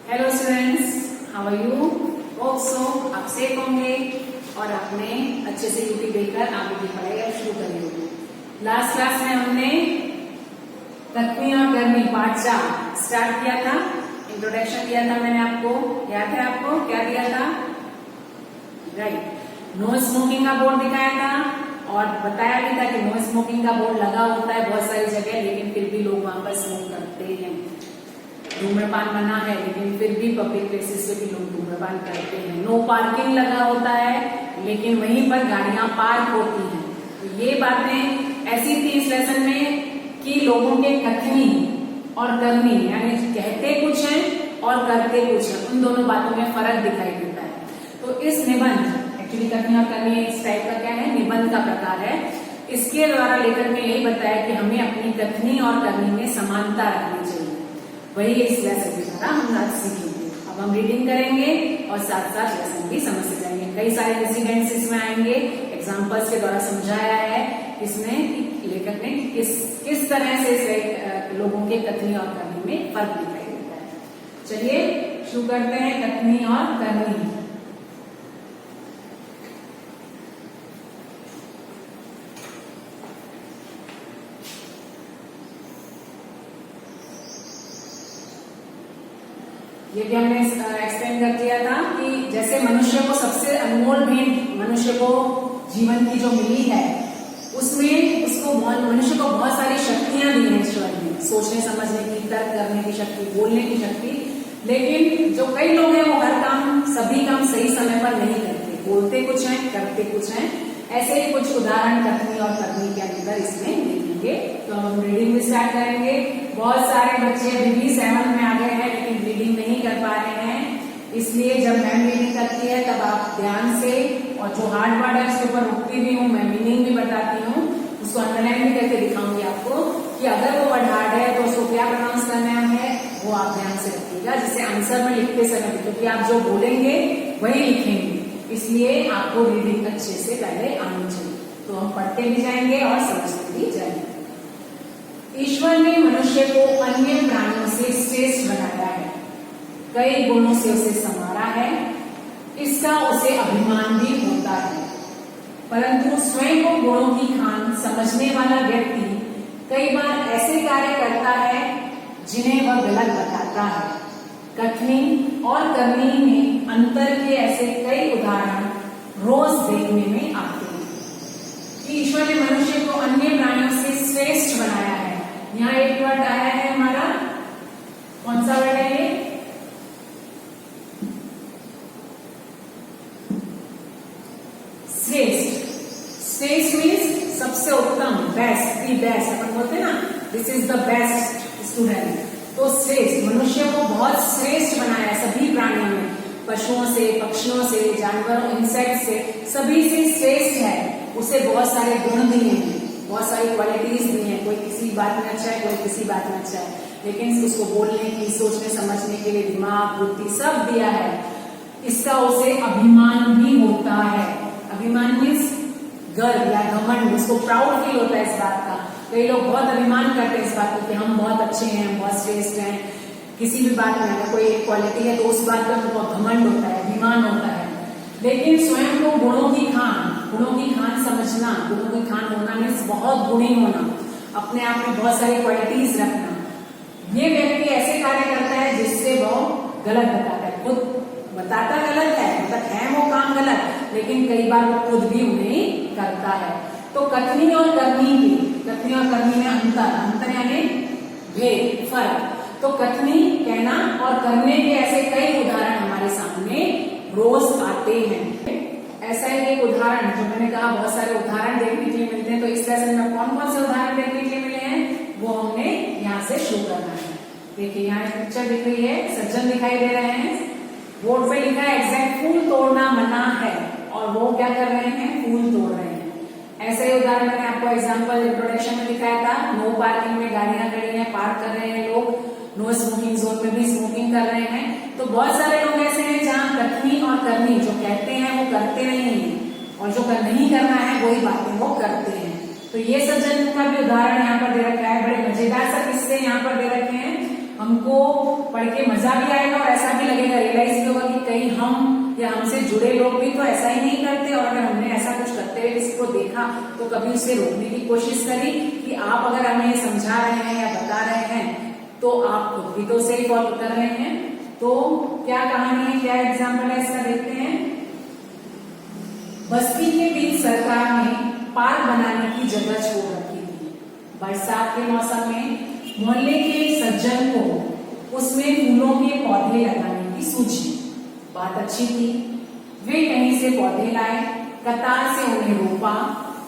Hello students, how are you? Hope so आप safe होंगे और आपने अच्छे से यूट्यूब देखकर आगे की पढ़ाई अब शुरू करी होगी। लास्ट क्लास में हमने कथनी और करनी पार्ट 4 स्टार्ट किया था। इंट्रोडक्शन दिया था मैंने आपको, याद है आपको क्या दिया था? राइट, नो स्मोकिंग का बोर्ड दिखाया था और बताया भी था कि नो स्मोकिंग का बोर्ड लगा होता है बहुत सारी जगह, लेकिन फिर भी लोग वहां पर स्मोक करते हैं। धूम्रपान मना है लेकिन फिर भी पब्लिक प्लेसेस पे भी लोग धूम्रपान करते हैं। नो पार्किंग लगा होता है लेकिन वहीं पर गाड़ियां पार्क होती हैं। तो ये बातें ऐसी थी इस लेसन में कि लोगों के कथनी और करनी, यानी कहते कुछ है और करते कुछ है, उन दोनों बातों में फर्क दिखाई देता है। तो इस निबंध, एक्चुअली कथनी और करनी इस टाइप का क्या है, निबंध का प्रकार है। इसके द्वारा लेखक ने यही बताया कि हमें अपनी कथनी और करनी में समानता रखनी चाहिए। वही इस लेसन के द्वारा हम आज सीखेंगे। अब हम रीडिंग करेंगे और साथ साथ लेसन भी समझ जाएंगे। कई सारे इंसिडेंट्स इसमें आएंगे, एग्जाम्पल्स के द्वारा समझाया है इसमें लेखक ने किस तरह से लोगों के कथनी और करनी में फर्क दिखाई देता है। चलिए शुरू करते हैं कथनी और करनी। ये भी हमने एक्सप्लेन कर दिया था कि जैसे मनुष्य को सबसे अनमोल भेंट मनुष्य को जीवन की जो मिली है, उसमें उसको मनुष्य को बहुत सारी शक्तियां दी हैं ईश्वर ने, सोचने समझने की, तर्क करने की शक्ति, बोलने की शक्ति। लेकिन जो कई लोग हैं वो हर काम, सभी काम सही समय पर नहीं करते, बोलते कुछ हैं करते कुछ हैं। ऐसे ही कुछ उदाहरण कथनी और करनी के अंदर इसमें देखेंगे। तो हम रीडिंग भी स्टार्ट करेंगे। बहुत सारे बच्चे अभी भी 7 में आ गए हैं लेकिन रीडिंग नहीं कर पा रहे हैं, इसलिए जब मैम रीडिंग करती है तब आप ध्यान से, और जो हार्ड वर्ड है उसके ऊपर रुकती भी हूँ, मैं मीनिंग भी बताती हूँ, उसको अंडरलाइन भी करके दिखाऊंगी आपको कि अगर वो वर्ड हार्ड है तो उसको क्या प्रोनाउंस करना है वो आप ध्यान से रखिएगा, जिससे आंसर में लिखते समय, क्योंकि आप जो बोलेंगे वही लिखेंगे, इसलिए आपको रीडिंग अच्छे से पहले आनी चाहिए। तो हम पढ़ते भी जाएंगे और समझते भी जाएंगे। ईश्वर ने मनुष्य को अन्य प्राणियों से श्रेष्ठ बनाया है, कई गुणों से उसे संवारा है, इसका उसे अभिमान भी होता है। परंतु स्वयं को गुणों की खान समझने वाला व्यक्ति कई बार ऐसे कार्य करता है जिन्हें वह गलत बताता है। कथनी और करनी में अंतर के ऐसे कई उदाहरण रोज देखने में आते हैं कि ईश्वर ने मनुष्य को अन्य प्राणियों से श्रेष्ठ बनाया है। यहाँ एक वर्ड आया है हमारा, कौन सा वर्ड है ये? श्रेष्ठ। श्रेष्ठ मीन्स सबसे उत्तम, बेस्ट, दी बेस्ट अपन बोलते हैं ना, this is the best student. तो श्रेष्ठ, मनुष्य को बहुत श्रेष्ठ बनाया है सभी प्राणियों में, पशुओं से, पक्षियों से, जानवरों, इंसेक्ट से, सभी से श्रेष्ठ है। उसे बहुत सारे गुण दिए हैं, बहुत सारी क्वालिटीज दी हैं। कोई किसी बात में अच्छा है, कोई किसी बात में अच्छा है, लेकिन उसको बोलने की, सोचने समझने के लिए दिमाग, बुद्धि सब दिया है। इसका उसे अभिमान भी होता है। अभिमान मीन्स गर्व या घमंड, उसको प्राउड फील होता है इस बात का। कई लोग बहुत अभिमान करते हैं इस बात को कि हम बहुत अच्छे हैं, बहुत श्रेष्ठ हैं। किसी भी बात में अगर कोई एक क्वालिटी है तो उस बात पर बहुत घमंड होता है, अभिमान होता है। लेकिन स्वयं को गुणों की खान समझना, गुणों की खान होना मीन्स बहुत गुणी होना, अपने आप में बहुत सारी क्वालिटीज रखना। ये व्यक्ति ऐसे कार्य करता है जिससे वो गलत बताता है, खुद बताता गलत है, मतलब है वो काम गलत, लेकिन कई बार वो खुद भी उन्हें करता है। तो कथनी और करनी में अंतर यानी भेद, फर्क। तो कथनी कहना और करने के ऐसे कई उदाहरण हमारे सामने रोज आते हैं। ऐसा ही एक उदाहरण जो मैंने कहा, बहुत सारे उदाहरण देखने के लिए मिलते हैं। तो इस लेसन में कौन कौन से उदाहरण देखने के लिए मिले हैं वो हमने यहाँ से शुरू करना है। देखिए यहाँ एक पिक्चर दिख रही है, सज्जन दिखाई दे रहे हैं, बोर्ड पे लिखा है एग्जैक्ट फूल तोड़ना मना है, और वो क्या कर रहे हैं, फूल तोड़ रहे हैं। ऐसे ही उदाहरण मैंने आपको एग्जाम्पल इंट्रोडक्शन में दिखाया था। नो पार्किंग में गाड़ियां खड़ी हैं, पार्क कर रहे हैं लोग, नो स्मोकिंग जोन में भी स्मोकिंग कर रहे हैं। तो बहुत सारे लोग ऐसे हैं जहाँ कथनी और करनी, जो कहते हैं वो करते नहीं है, और जो नहीं करना है वही बातें वो करते हैं। तो ये सज्जन का भी उदाहरण यहाँ पर दे रखा है। बड़े मजेदार सा किस्से यहाँ पर दे रखे हैं। हमको पढ़ के मजा भी आएगा और ऐसा भी लगेगा, रियलाइज भी होगा कि कहीं हम या हमसे जुड़े लोग भी तो ऐसा ही नहीं करते, और अगर हमने ऐसा कुछ करते हुए किसी को देखा तो कभी उसे रोकने की कोशिश करी कि आप अगर हमें समझा रहे हैं या बता रहे हैं तो आप खुद भी तो सही फॉलो कर रहे हैं। तो क्या कहानी है, क्या एग्जाम्पल है इसका, देखते हैं। बस्ती के बीच सरकार ने पार्क बनाने की जगह छोड़ रखी थी। बरसात के मौसम में मोहल्ले के एक सज्जन को उसमें फूलों के पौधे लगाने की सूझी। बात अच्छी थी, वे कहीं से पौधे लाए, कतार से उन्हें रोपा,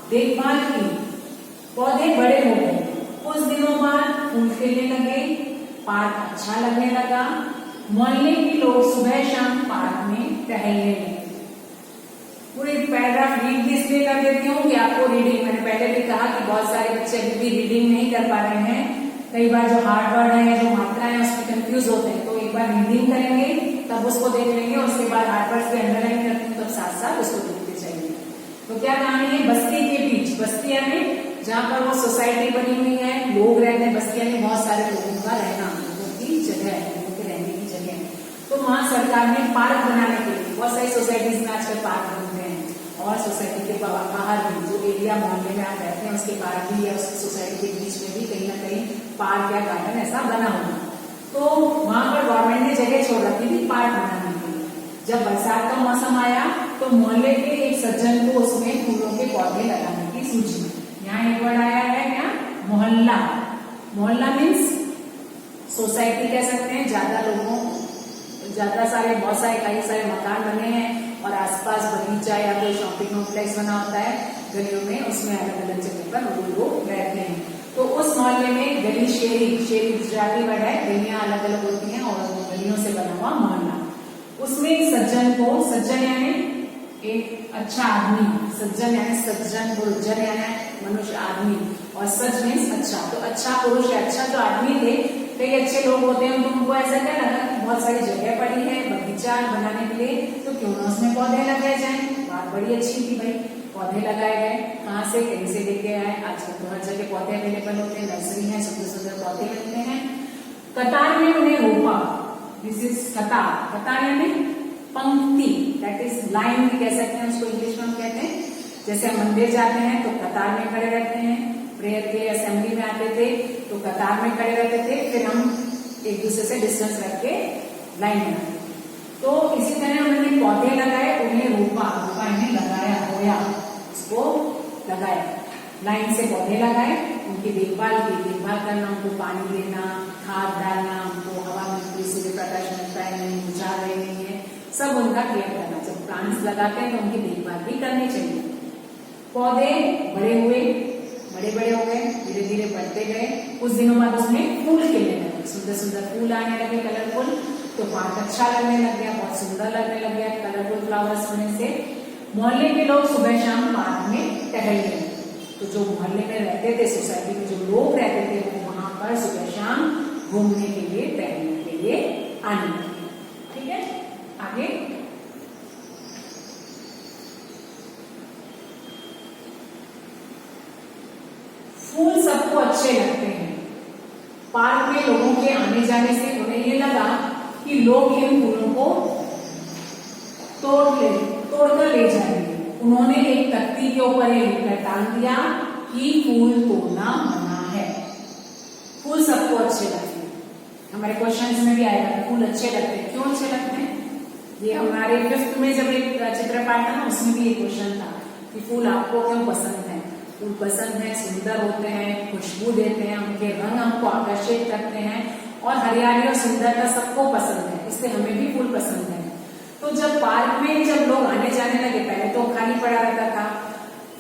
देखभाल की, पौधे बड़े हो गए। कुछ दिनों बाद फूल खिलने लगे, पार्क अच्छा लगने लगा, मोहल्ले के लोग सुबह शाम पार्क में टहलने लगे। पूरे पैराग्राफ रीड भी इसलिए कर देती हूँ कि आपको रीडिंग, मैंने पहले भी कहा कि बहुत सारे बच्चे अभी भी रीडिंग नहीं कर पा रहे हैं, कई बार जो हार्ड वर्ड है, जो मात्रा है उसमें कंफ्यूज होते हैं, तो एक बार रीडिंग करेंगे तब उसको देख लेंगे, और उसके बाद हार्ड वर्ड भी अंडरलाइन करते हैं तब साथ साथ उसको देखते जाएंगे। तो क्या कहानी है, बस्ती के बीच, बस्ती यानी जहाँ पर वो सोसाइटी बनी हुई है, लोग रहते हैं, बस्ती यानी बहुत सारे लोगों का रहना, लोगों की जगह है, लोगों के रहने की जगह। तो वहां सरकार ने पार्क बनाने के लिए, बहुत सारी सोसाइटीज में आजकल पार्क बनते हैं, और सोसाइटी के बाहर भी जो एरिया मोहल्ले में आप रहते हैं उसके बाहर भी या उसकी सोसाइटी के बीच में भी कहीं ना कहीं पार्क या गार्डन ऐसा बना हुआ। तो वहां पर गवर्नमेंट ने जगह छोड़ रखी थी पार्क बनाने के लिए। जब बरसात का मौसम आया तो मोहल्ले के एक सज्जन को उसमें फूलों के पौधे लगाने की सूझी। यहाँ एक वर्ड आया है क्या, मोहल्ला। मोहल्ला मीन्स सोसाइटी कह सकते हैं, ज्यादा लोगों, ज्यादा सारे, बहुत सारे, कई सारे मकान बने हैं और आसपास बगीचा या कोई शॉपिंग कॉम्प्लेक्स बना होता है गलियों में, उसमें अलग अलग जगह पर लोग रहते हैं। तो उस मोहल्ले में गली, शेरी, शेरी गुजराती वर्ड है, गलियां अलग अलग होती हैं और गलियों से बना हुआ मोहल्ला। उसमें एक सज्जन को, सज्जन यानी एक अच्छा आदमी, सज्जन यानी सज्जन, जन यानी मनुष्य, आदमी, और सच मीन्स अच्छा, तो अच्छा पुरुष है, अच्छा जो आदमी थे, कई अच्छे लोग होते हैं, तो उनको ऐसा क्या लगा कि बहुत सारी जगह पड़ी है बगीचा बनाने के लिए, तो क्यों ना उसमें पौधे लगाए जाएं। बात बड़ी अच्छी थी भाई, पौधे लगाए गए, कहाँ से, कहीं से लेके आए, आजकल तो हर जगह पौधे अवेलेबल होते हैं, नर्सरी है, सुंदर सुंदर पौधे मिलते हैं। कतार में उन्हें रोपा, दिस इज कतार, कतार यानी पंक्ति, दैट इज लाइन भी कह सकते हैं उसको, इंग्लिश में हम कहते हैं। जैसे हम मंदिर जाते हैं तो कतार में खड़े रहते हैं, प्रेयर के असेंबली में आते थे तो कतार में खड़े रहते थे, फिर हम एक दूसरे से डिस्टेंस रख के लाइन बनाते थे। तो इसी तरह उन्होंने पौधे लगाए, उन्हें रोपा, रोपा इन्हें लगाया, बोया, उसको लगाया, लाइन से पौधे लगाए, उनकी देखभाल की, देखभाल करना, उनको पानी देना, खाद डालना, उनको हवा मिलती, सूर्य प्रकाश मिलता है नहीं, बुझा रहे नहीं है, सब उनका केयर करना। जब प्लांट्स लगाते हैं तो उनकी देखभाल भी करनी चाहिए। पौधे बड़े हुए, बड़े बड़े हो गए, धीरे धीरे बढ़ते गए, कुछ दिनों बाद उसमें फूल खिलने लगे, सुंदर सुंदर फूल आने लगे, कलरफुल, तो पार्क अच्छा लगने लग गया, बहुत सुंदर लगने लग गया कलरफुल फ्लावर्स होने से। मोहल्ले के लोग सुबह शाम पार्क में टहलने लगे। तो जो मोहल्ले में रहते थे, सोसाइटी में जो लोग रहते थे, वो वहां पर सुबह शाम घूमने के लिए, टहलने के लिए आने लगे। ठीक है, आगे फूल सबको अच्छे लगते हैं। पार्क में लोगों के आने जाने से उन्हें ये लगा कि लोग इन फूलों को तोड़कर ले जाएंगे। उन्होंने एक तख्ती के ऊपर ये लिखकर टांग दिया कि फूल तोड़ना मना है। फूल सबको अच्छे लगते हैं, हमारे क्वेश्चंस में भी आएगा फूल अच्छे लगते हैं, क्यों अच्छे लगते हैं। ये हमारे 5th में जब एक चित्रपाठ था ना, उसमें भी ये क्वेश्चन था कि फूल आपको क्यों पसंद है। फूल पसंद है, सुंदर होते हैं, खुशबू देते हैं, उनके रंग हमको आकर्षित करते हैं, और हरियाली और सुंदरता सबको पसंद है, इसलिए हमें भी फूल पसंद है। तो जब पार्क में जब लोग आने जाने लगे, पहले तो खाली पड़ा रहता था,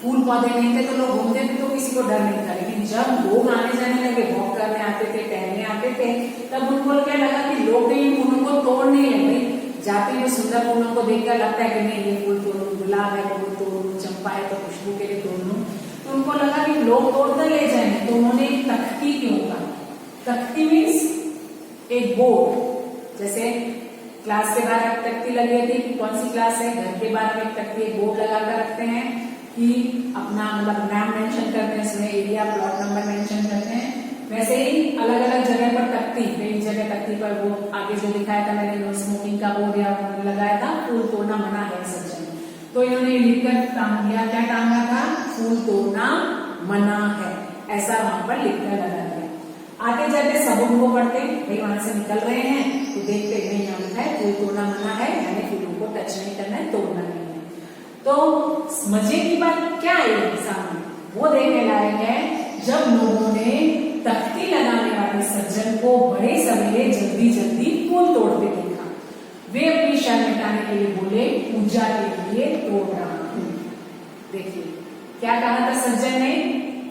फूल पौधे नहीं थे तो लोग घूमते थे तो किसी को डर नहीं था, लेकिन जब लोग आने जाने लगे, वॉक करने आते थे, टहलने आते थे, तब उनको क्या लगा कि लोग इन फूलों को तोड़ नहीं लगे। जाते हुए सुंदर फूलों को देखकर लगता है कि नहीं, ये फूल तोड़ूं, गुलाब है तो तोड़ूं, चंपा है तो खुशबू के लिए तोड़ लूं। तो उनको लगा कि लोग तोड़कर ले जाएंगे, तो उन्होंने एक तख्ती के ऊपर, तख्ती मीन्स एक बोर्ड, जैसे क्लास के बाहर एक तख्ती लगी होती है कि कौन सी क्लास है, घर के बाहर एक तख्ती, एक बोर्ड लगाकर रखते हैं कि अपना मतलब नाम मेंशन करते हैं, इसमें एरिया, प्लॉट नंबर मेंशन करते हैं, वैसे ही अलग अलग जगह पर तख्ती, कई जगह तख्ती पर वो आगे जो दिखाया था मैंने, नो स्मोकिंग का बोर्ड या लगाया था, फूल तोड़ना मना है सज्जन। तो इन्होंने लिखकर टांग दिया, क्या टांगा था? फूल तोड़ना मना है, ऐसा वहां पर लिखकर लगा दिया। आगे जाते सबूत को पढ़ते, भाई वहां से निकल रहे हैं तो देखते नहीं, यहाँ लिखा है फूल तोड़ना मना है, यानी फूलों को टच नहीं करना है, तोड़ना नहीं है। तो मजे की बात क्या है सामने, वो देखने लायक है जब लोगों ने तख्ती लगाने वाले सज्जन को बड़े सवेरे जल्दी जल्दी फूल तोड़ते देखा। वे अपनी शर्म मिटाने के लिए बोले, पूजा के लिए तोड़ रहा हूं। देखिए क्या कहा था सज्जन ने,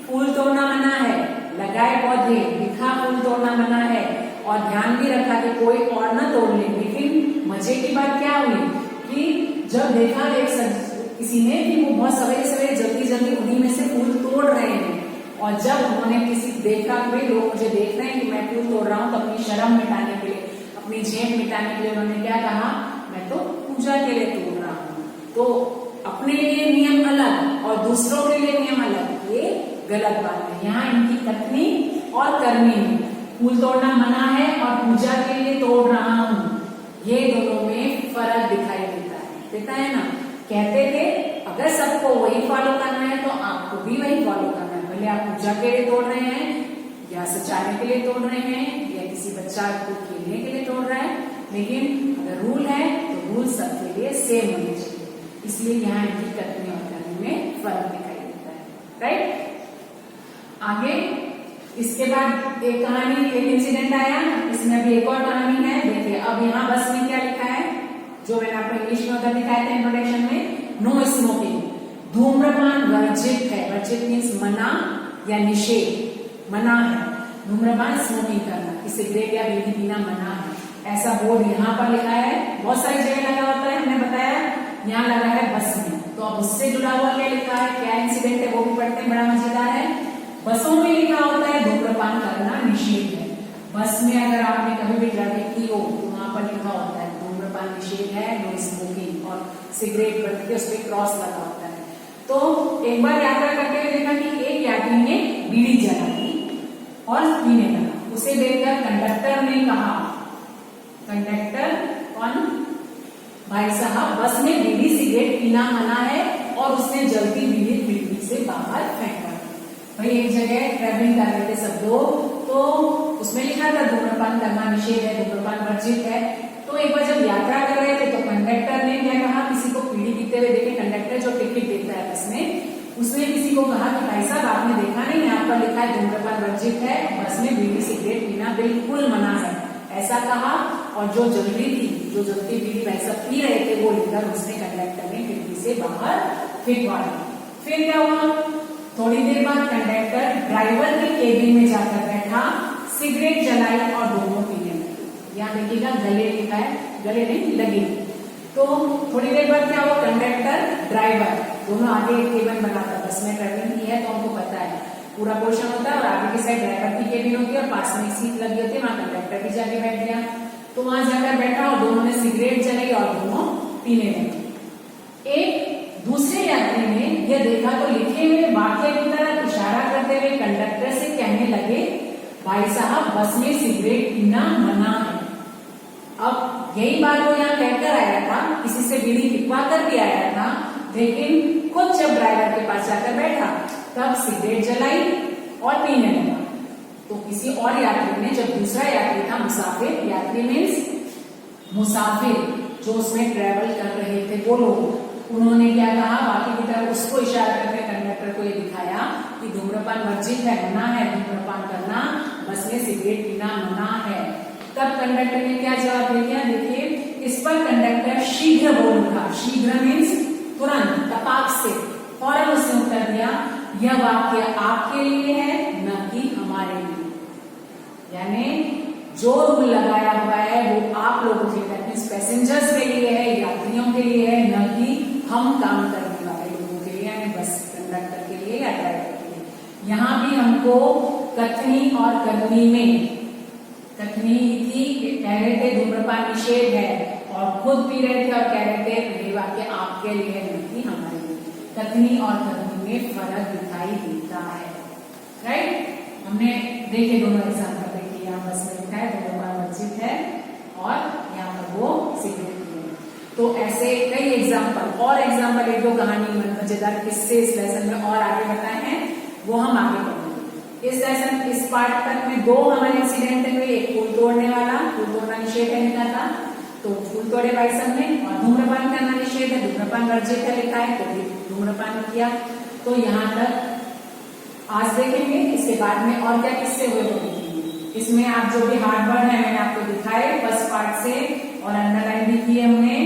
फूल तोड़ना मना है, लगाए पौधे, लिखा फूल तोड़ना मना है, और ध्यान भी रखा कि कोई और ना तोड़ ले। लेकिन मजे की बात क्या हुई कि जब देखा किसी ने कि वो बहुत सवेरे सवेरे जल्दी जल्दी उन्हीं में से फूल तोड़ रहे हैं, और जब उन्होंने किसी देखा कि लोग मुझे देख रहे हैं कि मैं फूल तोड़ रहा हूं, तो अपनी शर्म मिटाने के लिए, अपनी झेप मिटाने के लिए उन्होंने क्या कहा, मैं तो पूजा के लिए तोड़ रहा हूं। तो अपने लिए नियम अलग और दूसरों के लिए नियम अलग, ये गलत बात है। यहाँ इनकी कथनी और करनी में फूल तोड़ना मना है और पूजा के लिए तोड़ रहा हूं, ये दोनों में फर्क दिखाई देता है ना। कहते थे अगर सबको वही फॉलो करना है तो आपको भी वही फॉलो करना है, भले आप पूजा के लिए तोड़ रहे हैं या सजाने के लिए तोड़ रहे हैं या किसी बच्चा को खेलने के लिए तोड़ रहा है, लेकिन अगर रूल है तो रूल सबके लिए सेम होने चाहिए। इसलिए यहाँ इनकी कथनी और करनी में फर्क दिखाई देता है, राइट। आगे इसके बाद एक कहानी, एक इंसिडेंट आया, इसमें भी एक और कहानी है। देखिए अब यहाँ बस में क्या लिखा है, जो मैंने आपको इंग्लिश में उधर दिखाया था इंट्रोडक्शन में, नो स्मोकिंग, धूम्रपान वर्जित है। वर्जित मीन्स मना या निषेध, मना है धूम्रपान स्मोकिंग करना, सिगरेट या बीड़ी पीना मना है, ऐसा बोर्ड यहाँ पर लिखा है। बहुत सारी जगह लगा होता है, हमने बताया, यहाँ लगा है बस में। तो अब उससे जुड़ा हुआ क्या लिखा है, क्या इंसिडेंट है वो भी पढ़ते हैं, बड़ा मजेदार है। बसों में लिखा होता है धूम्रपान करना निषेध है। बस में अगर आपने कभी भी ट्रैवल की हो तो वहां पर लिखा होता है धूम्रपान निषेध है, नो स्मोकिंग, और सिगरेट बंद के उस पर क्रॉस लगा होता है। तो एक बार यात्रा करते हुए देखा कि एक यात्री ने बीड़ी जलाई और पीने लगा। उसे देखकर कंडक्टर ने कहा, कंडक्टर कौन, भाई साहब बस में बीड़ी सिगरेट पीना मना है, और उसने जल्दी बीड़ी खिड़की से बाहर फेंका। भाई एक जगह ट्रेवलिंग कर रहे थे सब लोग, तो उसमें लिखा था धूम्रपान करना निषेध है, धूम्रपान वर्जित है। तो एक बार जब यात्रा कर रहे थे तो कंडक्टर ने क्या कहा, किसी को बीड़ी पीते हुए देखे, कंडक्टर जो टिकट देता है बस में, उसने किसी को कहा कि भाई साहब आपने देखा नहीं, यहाँ पर लिखा है धूम्रपान वर्जित है, बस में बीड़ी सिगरेट पीना बिल्कुल मना है, ऐसा कहा। और जो जल्दी बीड़ी भाई साहब पी रहे थे वो लेकर उसने कंडक्टर ने खिड़की से बाहर फेंकवा दी। फिर क्या हुआ, थोड़ी देर बाद कंडक्टर ड्राइवर के केबिन में जाकर बैठा, सिगरेट जलाई और दोनों पीने लगे। यहाँ देखिएगा गले लिखा है, गले नहीं लगे। तो थोड़ी देर बाद क्या हुआ, कंडक्टर ड्राइवर दोनों आगे एक केबिन बनाता, बस में ट्रेवलिंग की है तो हमको पता है पूरा पोर्शन होता है, और आगे की साइड ड्राइवर की केबिन होती है और पास में सीट लगी होती है, वहां कंडक्टर भी जाके बैठ गया। तो वहां जाकर बैठा और दोनों ने सिगरेट जलाई और दोनों पीने लगे। एक दूसरे यात्री ने यह देखा तो लिखे हुए वाक्य की तरह इशारा करते हुए कंडक्टर से कहने लगे, भाई साहब बस में सिगरेट पीना मना है। अब यही बात वो यहाँ कहकर आया था, किसी से बीड़ी पिकवा कर भी आया था, लेकिन खुद जब ड्राइवर के पास जाकर बैठा तब सिगरेट जलाई और पीने लगा। तो किसी और यात्री ने, जब दूसरा यात्री था मुसाफिर, यात्री मीन्स मुसाफिर जो उसमें ट्रेवल कर रहे थे वो लोग, उन्होंने क्या कहा, बाकी की तरफ उसको इशारा करके कंडक्टर को ये दिखाया कि धूम्रपान वर्जित है, मना है धूम्रपान करना, बस में सिगरेट पीना मना है। तब कंडक्टर ने क्या जवाब दे दिया, देखिए इस पर कंडक्टर शीघ्र बोल उठा, शीघ्र मीन्स तुरंत, तपाक से, फौरन उसने उत्तर दिया, यह वाक्य आपके लिए है न कि हमारे लिए। यानी जो रूल लगाया हुआ है वो आप लोगों के लिए, पैसेंजर्स के लिए है, यात्रियों के लिए है, न कि हम काम करने वाले लोगों के लिए, यानी बस कंडक्टर के लिए या ड्राइवर के लिए। यहाँ भी हमको कथनी और करनी में, कथनी थी कह रहे थे धूम्रपान निषेध है और खुद पी रहे थे और कह रहे थे ये वाक्य आपके लिए है न कि हमारे लिए। कथनी और करनी में फर्क दिखाई देता है, राइट। हमने देखे दोनों एग्जाम्पल देखे, यहाँ बस में लिखा है धूम्रपान वर्जित है और यहाँ पर वो सिगरेट पी रहे हैं। तो ऐसे कई एग्जाम्पल और एग्जाम्पल एक दो कहानी मजेदार किस्से इस लेसन में और आगे बताए हैं, वो हम आगे पढ़ेंगे। इस लेसन इस पार्ट तक में दो हमारे इंसिडेंट हुए, एक फूल तोड़ने वाला, फूल तोड़ना निषेध है लिखा था, तो फूल तोड़े भाई सब ने, और धूम्रपान करना निषेध है, धूम्रपान वर्जित है लिखा है, तो भी धूम्रपान किया। तो यहाँ तक आज देखेंगे, इसके बाद में और क्या किस्से हुए वो देखेंगे। इसमें आप जो भी हार्ड वर्ड है मैंने आपको दिखाए फर्स्ट पार्ट से और अंडरलाइन भी किए हमने,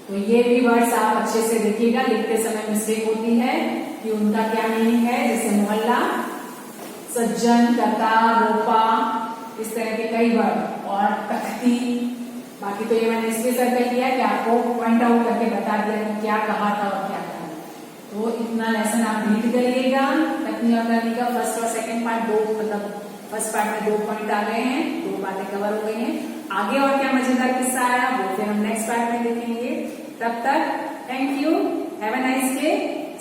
तो ये भी वर्ड्स आप अच्छे से देखिएगा, लिखते समय मिस्टेक होती है कि उनका क्या मीनिंग है, जैसे मोहल्ला, सज्जन, कतार, रोपा, इस तरह के कई वर्ड, और तख्ती। बाकी तो ये मैंने इसलिए सर्कल किया कि आपको पॉइंट आउट करके बता दिया कि क्या कहा था और क्या कहा। तो इतना लेसन आप रीड करिएगा, तकनी और करनी का फर्स्ट और सेकंड पार्ट, दो मतलब फर्स्ट पार्ट में 2 पॉइंट आ गए हैं, 2 बातें कवर हो गई हैं। आगे और क्या मजेदार किस्सा आया वो फिर हम नेक्स्ट पार्ट में देखेंगे। तब तक thank you, have a nice day,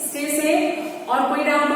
stay safe. और कोई डाउट